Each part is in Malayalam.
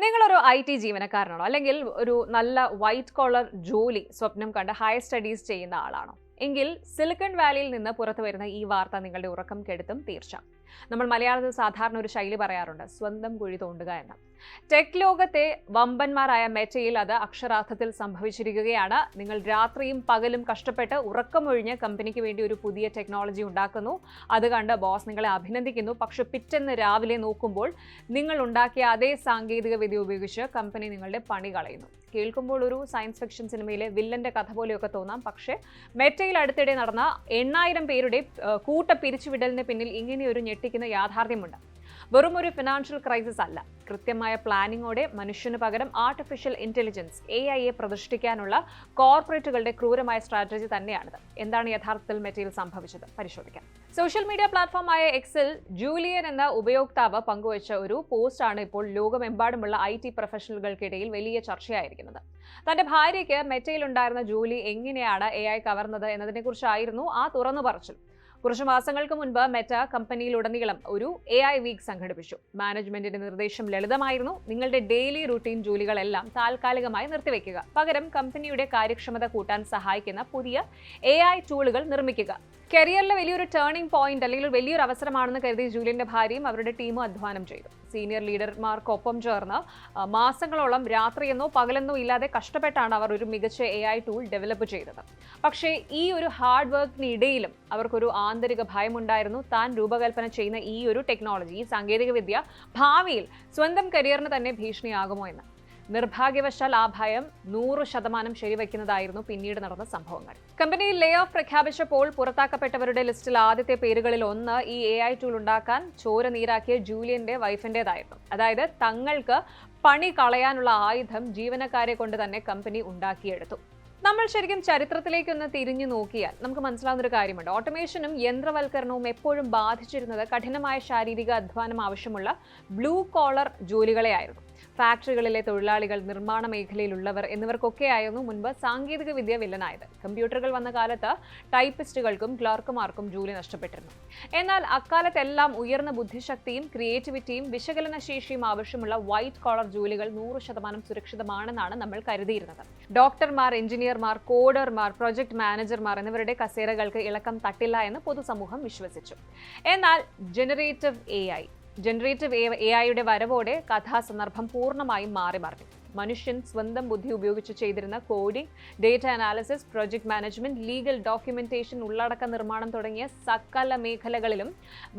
നിങ്ങളൊരു IT ജീവനക്കാരനാണോ അല്ലെങ്കിൽ ഒരു നല്ല വൈറ്റ് കോളർ ജോലി സ്വപ്നം കണ്ട് ഹയർ സ്റ്റഡീസ് ചെയ്യുന്ന ആളാണോ? എങ്കിൽ സിലിക്കൺ വാലിയിൽ നിന്ന് പുറത്തു വരുന്ന ഈ വാർത്ത നിങ്ങളുടെ ഉറക്കം കെടുത്തും തീർച്ച. നമ്മൾ മലയാളത്തിൽ സാധാരണ ഒരു ശൈലി പറയാറുണ്ട്, സ്വന്തം കുഴി തോണ്ടുക എന്ന്. ടെക് ലോകത്തെ വമ്പന്മാരായ മെറ്റയിൽ അത് അക്ഷരാർത്ഥത്തിൽ സംഭവിച്ചിരിക്കുകയാണ്. നിങ്ങൾ രാത്രിയും പകലും കഷ്ടപ്പെട്ട് ഉറക്കമൊഴിഞ്ഞ് കമ്പനിക്ക് വേണ്ടി ഒരു പുതിയ ടെക്നോളജി ഉണ്ടാക്കുന്നു. അത് കണ്ട് ബോസ് നിങ്ങളെ അഭിനന്ദിക്കുന്നു. പക്ഷെ പിറ്റേന്ന് രാവിലെ നോക്കുമ്പോൾ നിങ്ങൾ ഉണ്ടാക്കിയ അതേ സാങ്കേതിക വിദ്യ ഉപയോഗിച്ച് കമ്പനി നിങ്ങളുടെ പണി കളയുന്നു. കേൾക്കുമ്പോൾ ഒരു സയൻസ് ഫിക്ഷൻ സിനിമയിലെ വില്ലന്റെ കഥ പോലെയൊക്കെ തോന്നാം. പക്ഷേ മെറ്റയിൽ അടുത്തിടെ നടന്ന 8000 പേരുടെ കൂട്ട പിരിച്ചുവിടലിന് പിന്നിൽ ഇങ്ങനെയൊരു ഞെട്ടിക്കുന്ന യാഥാർത്ഥ്യമുണ്ട്. വെറും ഒരു ഫിനാൻഷ്യൽ ക്രൈസിസ് അല്ല, കൃത്യമായ പ്ലാനിങ്ങോടെ മനുഷ്യന് പകരം ആർട്ടിഫിഷ്യൽ ഇന്റലിജൻസ് AI പ്രതിഷ്ഠിക്കാനുള്ള കോർപ്പറേറ്റുകളുടെ ക്രൂരമായ സ്ട്രാറ്റജി തന്നെയാണിത്. എന്താണ് യഥാർത്ഥത്തിൽ മെറ്റയിൽ സംഭവിച്ചത് പരിശോധിക്കാം. സോഷ്യൽ മീഡിയ പ്ലാറ്റ്ഫോമായ എക്സിൽ ജൂലിയൻ എന്ന ഉപയോക്താവ് പങ്കുവച്ച ഒരു പോസ്റ്റാണ് ഇപ്പോൾ ലോകമെമ്പാടുമുള്ള IT പ്രൊഫഷണലുകൾക്കിടയിൽ വലിയ ചർച്ചയായിരിക്കുന്നത്. തന്റെ ഭാര്യയ്ക്ക് മെറ്റയിലുണ്ടായിരുന്ന ജോലി എങ്ങനെയാണ് AI കവർന്നത് എന്നതിനെക്കുറിച്ചായിരുന്നു ആ തുറന്നു പറച്ചിൽ. കുറച്ച് മാസങ്ങൾക്ക് മുൻപ് മെറ്റ കമ്പനിയിലുടനീളം ഒരു AI വീക്ക് സംഘടിപ്പിച്ചു. മാനേജ്മെന്റിന്റെ നിർദ്ദേശം ലളിതമായിരുന്നു: നിങ്ങളുടെ ഡെയിലി റൂട്ടീൻ ജോലികളെല്ലാം താൽക്കാലികമായി നിർത്തിവെക്കുക, പകരം കമ്പനിയുടെ കാര്യക്ഷമത കൂട്ടാൻ സഹായിക്കുന്ന പുതിയ AI ടൂളുകൾ നിർമ്മിക്കുക. കരിയറിലെ വലിയൊരു ടേണിംഗ് പോയിന്റ് അല്ലെങ്കിൽ വലിയൊരു അവസരമാണെന്ന് കരുതി ജൂലിയന്റെ ഭാര്യയും അവരുടെ ടീമും അധ്വാനം ചെയ്തു. സീനിയർ ലീഡർമാർക്കൊപ്പം ചേർന്ന് മാസങ്ങളോളം രാത്രിയെന്നോ പകലെന്നോ ഇല്ലാതെ കഷ്ടപ്പെട്ടാണ് അവർ ഒരു മികച്ച AI ടൂൾ ഡെവലപ്പ് ചെയ്തത്. പക്ഷേ ഈ ഒരു ഹാർഡ് വർക്കിനിടയിലും അവർക്കൊരു ആന്തരിക ഭയമുണ്ടായിരുന്നു. താൻ രൂപകൽപ്പന ചെയ്യുന്ന ഈ ഒരു ടെക്നോളജി, ഈ സാങ്കേതികവിദ്യ ഭാവിയിൽ സ്വന്തം കരിയറിന് തന്നെ ഭീഷണിയാകുമോ എന്ന്. നിർഭാഗ്യവശാൽ ആ ഭയം 100% ശരിവയ്ക്കുന്നതായിരുന്നു പിന്നീട് നടന്ന സംഭവങ്ങൾ. കമ്പനിയിൽ ലേ ഓഫ് പ്രഖ്യാപിച്ചപ്പോൾ പുറത്താക്കപ്പെട്ടവരുടെ ലിസ്റ്റിൽ ആദ്യത്തെ പേരുകളിൽ ഒന്ന് ഈ AI ടൂൾ ഉണ്ടാക്കാൻ ചോര നീരാക്കിയ ജൂലിയന്റെ വൈഫിൻ്റെതായിരുന്നു. അതായത് തങ്ങൾക്ക് പണി കളയാനുള്ള ആയുധം ജീവനക്കാരെ കൊണ്ട് തന്നെ കമ്പനി ഉണ്ടാക്കിയെടുത്തു. നമ്മൾ ശരിക്കും ചരിത്രത്തിലേക്കൊന്ന് തിരിഞ്ഞു നോക്കിയാൽ നമുക്ക് മനസ്സിലാവുന്ന ഒരു കാര്യമുണ്ട്. ഓട്ടോമേഷനും യന്ത്രവൽക്കരണവും എപ്പോഴും ബാധിച്ചിരുന്നത് കഠിനമായ ശാരീരിക അധ്വാനം ആവശ്യമുള്ള ബ്ലൂ കോളർ ജോലികളെയായിരുന്നു. ഫാക്ടറികളിലെ തൊഴിലാളികൾ, നിർമ്മാണ മേഖലയിലുള്ളവർ എന്നിവർക്കൊക്കെയായിരുന്നു മുൻപ് സാങ്കേതിക വിദ്യ വില്ലനായത്. കമ്പ്യൂട്ടറുകൾ വന്ന കാലത്ത് ടൈപ്പിസ്റ്റുകൾക്കും ക്ലർക്കുമാർക്കും ജോലി നഷ്ടപ്പെട്ടിരുന്നു. എന്നാൽ അക്കാലത്തെല്ലാം ഉയർന്ന ബുദ്ധിശക്തിയും ക്രിയേറ്റിവിറ്റിയും വിശകലനശേഷിയും ആവശ്യമുള്ള വൈറ്റ് കോളർ ജോലികൾ 100% സുരക്ഷിതമാണെന്നാണ് നമ്മൾ കരുതിയിരുന്നത്. ഡോക്ടർമാർ, എഞ്ചിനീയർമാർ, കോഡർമാർ, പ്രൊജക്ട് മാനേജർമാർ എന്നിവരുടെ കസേരകൾക്ക് ഇളക്കം തട്ടില്ല എന്ന് പൊതുസമൂഹം വിശ്വസിച്ചു. എന്നാൽ ജനറേറ്റീവ് AIയുടെ വരവോടെ കഥാസന്ദർഭം പൂർണ്ണമായും മാറി മറിഞ്ഞു. മനുഷ്യൻ സ്വന്തം ബുദ്ധി ഉപയോഗിച്ച് ചെയ്തിരുന്ന coding, data analysis, project management, legal documentation, ഉള്ളടക്ക നിർമ്മാണം തുടങ്ങിയ സകല മേഖലകളിലും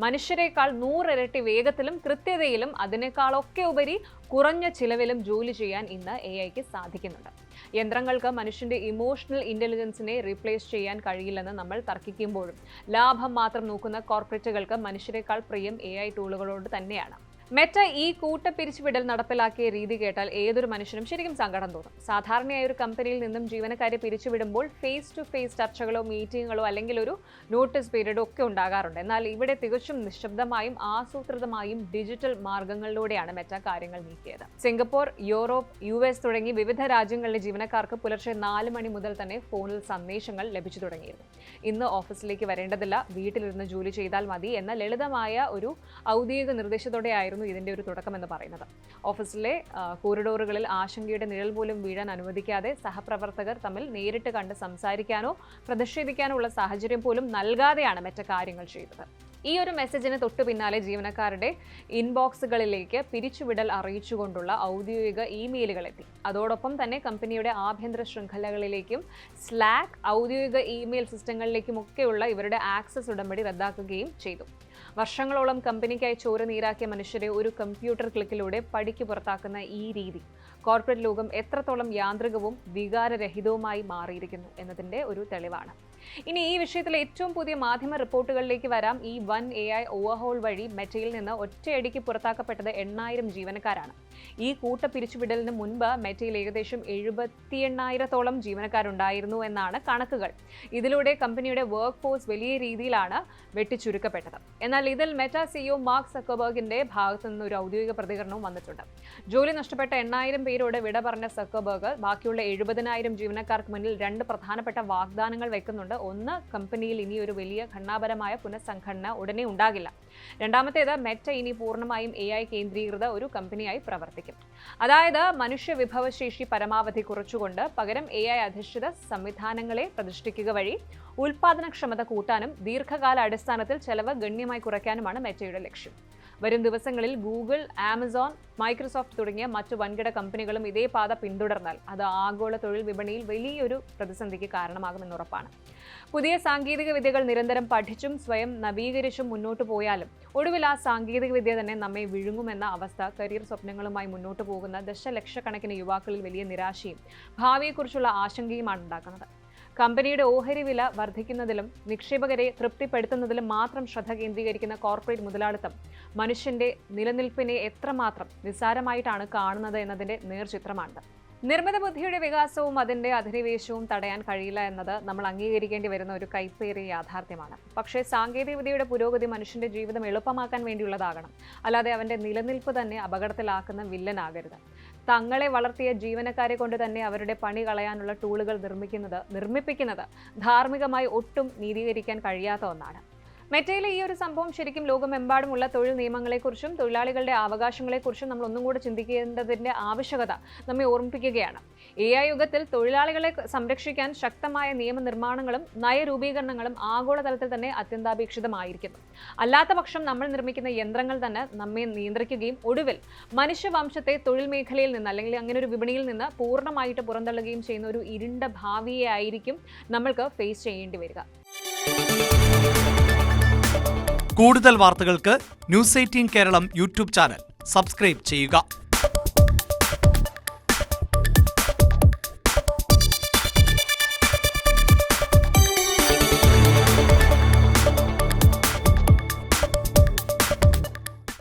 മനുഷ്യരെക്കാൾ 100 ഇരട്ടി വേഗത്തിലും കൃത്യതയിലും അതിനേക്കാളൊക്കെ ഉപരി കുറഞ്ഞ ചിലവിലും ജോലി ചെയ്യാൻ ഇന്ന് AIക്ക് സാധിക്കുന്നുണ്ട്. യന്ത്രങ്ങൾക്ക് മനുഷ്യന്റെ ഇമോഷണൽ ഇന്റലിജൻസിനെ റീപ്ലേസ് ചെയ്യാൻ കഴിയില്ലെന്ന് നമ്മൾ തർക്കിക്കുമ്പോഴും ലാഭം മാത്രം നോക്കുന്ന കോർപ്പറേറ്റുകൾക്ക് മനുഷ്യരെക്കാൾ പ്രിയം AI ടൂളുകളോട് തന്നെയാണ്. മെറ്റ ഈ കൂട്ടപ്പിരിച്ചുവിടൽ നടപ്പിലാക്കിയ രീതി കേട്ടാൽ ഏതൊരു മനുഷ്യനും ശരിക്കും സങ്കടം തോന്നും. സാധാരണയായി ഒരു കമ്പനിയിൽ നിന്നും ജീവനക്കാരെ പിരിച്ചുവിടുമ്പോൾ ഫേസ് ടു ഫേസ് ചർച്ചകളോ മീറ്റിങ്ങുകളോ അല്ലെങ്കിൽ ഒരു നോട്ടീസ് പീരീഡോ ഒക്കെ ഉണ്ടാകാറുണ്ട്. എന്നാൽ ഇവിടെ തികച്ചും നിശബ്ദമായും ആസൂത്രിതമായും ഡിജിറ്റൽ മാർഗങ്ങളിലൂടെയാണ് മെറ്റ കാര്യങ്ങൾ നീക്കിയത്. സിംഗപ്പൂർ, യൂറോപ്പ്, US തുടങ്ങി വിവിധ രാജ്യങ്ങളിലെ ജീവനക്കാർക്ക് പുലർച്ചെ 4 മണി മുതൽ തന്നെ ഫോണിൽ സന്ദേശങ്ങൾ ലഭിച്ചു തുടങ്ങിയിരുന്നു. ഇന്ന് ഓഫീസിലേക്ക് വരേണ്ടതില്ല, വീട്ടിലിരുന്ന് ജോലി ചെയ്താൽ മതി എന്ന ലളിതമായ ഒരു ഔദ്യോഗിക നിർദ്ദേശത്തോടെയായിരുന്നു ഇതിന്റെ ഒരു തുടക്കം എന്ന് പറയുന്നത്. ഓഫീസിലെ കോറിഡോറുകളിൽ ആശങ്കയുടെ നിഴൽ പോലും വീഴാൻ അനുവദിക്കാതെ സഹപ്രവർത്തകർ തമ്മിൽ നേരിട്ട് കണ്ട് സംസാരിക്കാനോ പ്രതിഷേധിക്കാനോ ഉള്ള സാഹചര്യം പോലും നൽകാതെയാണ് മെറ്റ കാര്യങ്ങൾ ചെയ്തത്. ഈ ഒരു മെസ്സേജിന് തൊട്ടു പിന്നാലെ ജീവനക്കാരുടെ ഇൻബോക്സുകളിലേക്ക് പിരിച്ചുവിടൽ അറിയിച്ചുകൊണ്ടുള്ള ഔദ്യോഗിക ഇമെയിലുകൾ എത്തി. അതോടൊപ്പം തന്നെ കമ്പനിയുടെ ആഭ്യന്തര ശൃംഖലകളിലേക്കും സ്ലാക്ക്, ഔദ്യോഗിക ഇമെയിൽ സിസ്റ്റങ്ങളിലേക്കുമൊക്കെയുള്ള ഇവരുടെ ആക്സസ് ഉടമ്പടി റദ്ദാക്കുകയും ചെയ്തു. വർഷങ്ങളോളം കമ്പനിക്കായി ചോര നീരാക്കിയ മനുഷ്യരെ ഒരു കമ്പ്യൂട്ടർ ക്ലിക്കിലൂടെ പടിക്ക് പുറത്താക്കുന്ന ഈ രീതി കോർപ്പറേറ്റ് ലോകം എത്രത്തോളം യാന്ത്രികവും വികാരരഹിതവുമായി മാറിയിരിക്കുന്നു എന്നതിൻ്റെ ഒരു തെളിവാണ്. ഇനി ഈ വിഷയത്തിലെ ഏറ്റവും പുതിയ മാധ്യമ റിപ്പോർട്ടുകളിലേക്ക് വരാം. ഈ വൻ AI ഓവർഹോൾ വഴി മെറ്റയിൽ നിന്ന് ഒറ്റയടിക്ക് പുറത്താക്കപ്പെട്ടത് 8000 ജീവനക്കാരാണ്. ഈ കൂട്ട പിരിച്ചുവിടലിന് മുൻപ് മെറ്റയിൽ ഏകദേശം 78,000-ഓളം ജീവനക്കാരുണ്ടായിരുന്നു എന്നാണ് കണക്കുകൾ. ഇതിലൂടെ കമ്പനിയുടെ വർക്ക് ഫോഴ്സ് വലിയ രീതിയിലാണ് വെട്ടിച്ചുരുക്കപ്പെട്ടത്. എന്നാൽ ഇതിൽ മെറ്റ CEO മാർക്ക് സക്കർബർഗിന്റെ ഭാഗത്തു നിന്ന് ഒരു ഔദ്യോഗിക പ്രതികരണവും വന്നിട്ടുണ്ട്. ജോലി നഷ്ടപ്പെട്ട 8000 പേരോട് വിട പറഞ്ഞ സക്കർബർഗ് ബാക്കിയുള്ള 70,000 ജീവനക്കാർക്ക് മുന്നിൽ 2 പ്രധാനപ്പെട്ട വാഗ്ദാനങ്ങൾ വെക്കുന്നുണ്ട്. ഒന്ന്, കമ്പനിയിൽ ഇനി ഒരു വലിയ ഘടനാപരമായ പുനഃസംഘടന ഉടനെ ഉണ്ടാകില്ല. രണ്ടാമത്തേത്, മെറ്റ ഇനി പൂർണ്ണമായും AI കേന്ദ്രീകൃത ഒരു കമ്പനിയായി പ്രവർത്തിക്കും. പ്രവർത്തിക്കും. അതായത് മനുഷ്യ വിഭവശേഷി പരമാവധി കുറച്ചുകൊണ്ട് പകരം AI അധിഷ്ഠിത സംവിധാനങ്ങളെ പ്രതിഷ്ഠിക്കുക വഴി ഉൽപാദനക്ഷമത കൂട്ടാനും ദീർഘകാല അടിസ്ഥാനത്തിൽ ചെലവ് ഗണ്യമായി കുറയ്ക്കാനുമാണ് മെറ്റയുടെ ലക്ഷ്യം. വരും ദിവസങ്ങളിൽ ഗൂഗിൾ, ആമസോൺ, മൈക്രോസോഫ്റ്റ് തുടങ്ങിയ മറ്റു വൻകിട കമ്പനികളും ഇതേ പാത പിന്തുടർന്നാൽ അത് ആഗോള തൊഴിൽ വിപണിയിൽ വലിയൊരു പ്രതിസന്ധിക്ക് കാരണമാകുമെന്നുറപ്പാണ്. പുതിയ സാങ്കേതിക വിദ്യകൾ നിരന്തരം പഠിച്ചും സ്വയം നവീകരിച്ചും മുന്നോട്ട് പോയാലും ഒടുവിൽ ആ സാങ്കേതിക വിദ്യ തന്നെ നമ്മെ വിഴുങ്ങുമെന്ന അവസ്ഥ കരിയർ സ്വപ്നങ്ങളുമായി മുന്നോട്ട് പോകുന്ന ദശലക്ഷക്കണക്കിന് യുവാക്കളിൽ വലിയ നിരാശയും ഭാവിയെക്കുറിച്ചുള്ള ആശങ്കയുമാണ് ഉണ്ടാക്കുന്നത്. കമ്പനിയുടെ ഓഹരി വില വർദ്ധിക്കുന്നതിലും നിക്ഷേപകരെ തൃപ്തിപ്പെടുത്തുന്നതിലും മാത്രം ശ്രദ്ധ കേന്ദ്രീകരിക്കുന്ന കോർപ്പറേറ്റ് മുതലാളിത്തം മനുഷ്യന്റെ നിലനിൽപ്പിനെ എത്രമാത്രം നിസ്സാരമായിട്ടാണ് കാണുന്നത് എന്നതിന്റെ നേർചിത്രമാണ്. നിർമ്മിത ബുദ്ധിയുടെ വികാസവും അതിന്റെ അധിനിവേശവും തടയാൻ കഴിയില്ല എന്നത് നമ്മൾ അംഗീകരിക്കേണ്ടി വരുന്ന ഒരു കൈപ്പേറിയ യാഥാർത്ഥ്യമാണ്. പക്ഷേ സാങ്കേതികവിദ്യയുടെ പുരോഗതി മനുഷ്യന്റെ ജീവിതം എളുപ്പമാക്കാൻ വേണ്ടിയുള്ളതാകണം, അല്ലാതെ അവന്റെ നിലനിൽപ്പ് തന്നെ അപകടത്തിലാക്കുന്ന വില്ലനാകരുത്. തങ്ങളെ വളർത്തിയ ജീവനക്കാരെ കൊണ്ട് തന്നെ അവരുടെ പണി കളയാനുള്ള ടൂളുകൾ നിർമ്മിപ്പിക്കുന്നത് ധാർമ്മികമായി ഒട്ടും നീതീകരിക്കാൻ കഴിയാത്ത ഒന്നാണ്. മെറ്റയിലെ ഈ ഒരു സംഭവം ശരിക്കും ലോകമെമ്പാടുമുള്ള തൊഴിൽ നിയമങ്ങളെക്കുറിച്ചും തൊഴിലാളികളുടെ അവകാശങ്ങളെക്കുറിച്ചും നമ്മൾ ഒന്നും കൂടെ ചിന്തിക്കേണ്ടതിന്റെ ആവശ്യകത നമ്മെ ഓർമ്മിപ്പിക്കുകയാണ്. AI യുഗത്തിൽ തൊഴിലാളികളെ സംരക്ഷിക്കാൻ ശക്തമായ നിയമനിർമ്മാണങ്ങളും നയരൂപീകരണങ്ങളും ആഗോളതലത്തിൽ തന്നെ അത്യന്താപേക്ഷിതമായിരിക്കുന്നു. അല്ലാത്ത പക്ഷം നമ്മൾ നിർമ്മിക്കുന്ന യന്ത്രങ്ങൾ തന്നെ നമ്മെ നിയന്ത്രിക്കുകയും ഒടുവിൽ മനുഷ്യവംശത്തെ തൊഴിൽ മേഖലയിൽ നിന്ന് അല്ലെങ്കിൽ അങ്ങനെ ഒരു വിപണിയിൽ നിന്ന് പൂർണ്ണമായിട്ട് പുറന്തള്ളുകയും ചെയ്യുന്ന ഒരു ഇരുണ്ട ഭാവിയെ ആയിരിക്കും നമ്മൾക്ക് ഫേസ് ചെയ്യേണ്ടി വരിക. കൂടുതൽ വാർത്തകൾക്ക് news 18 Keralam YouTube channel subscribe ചെയ്യുക.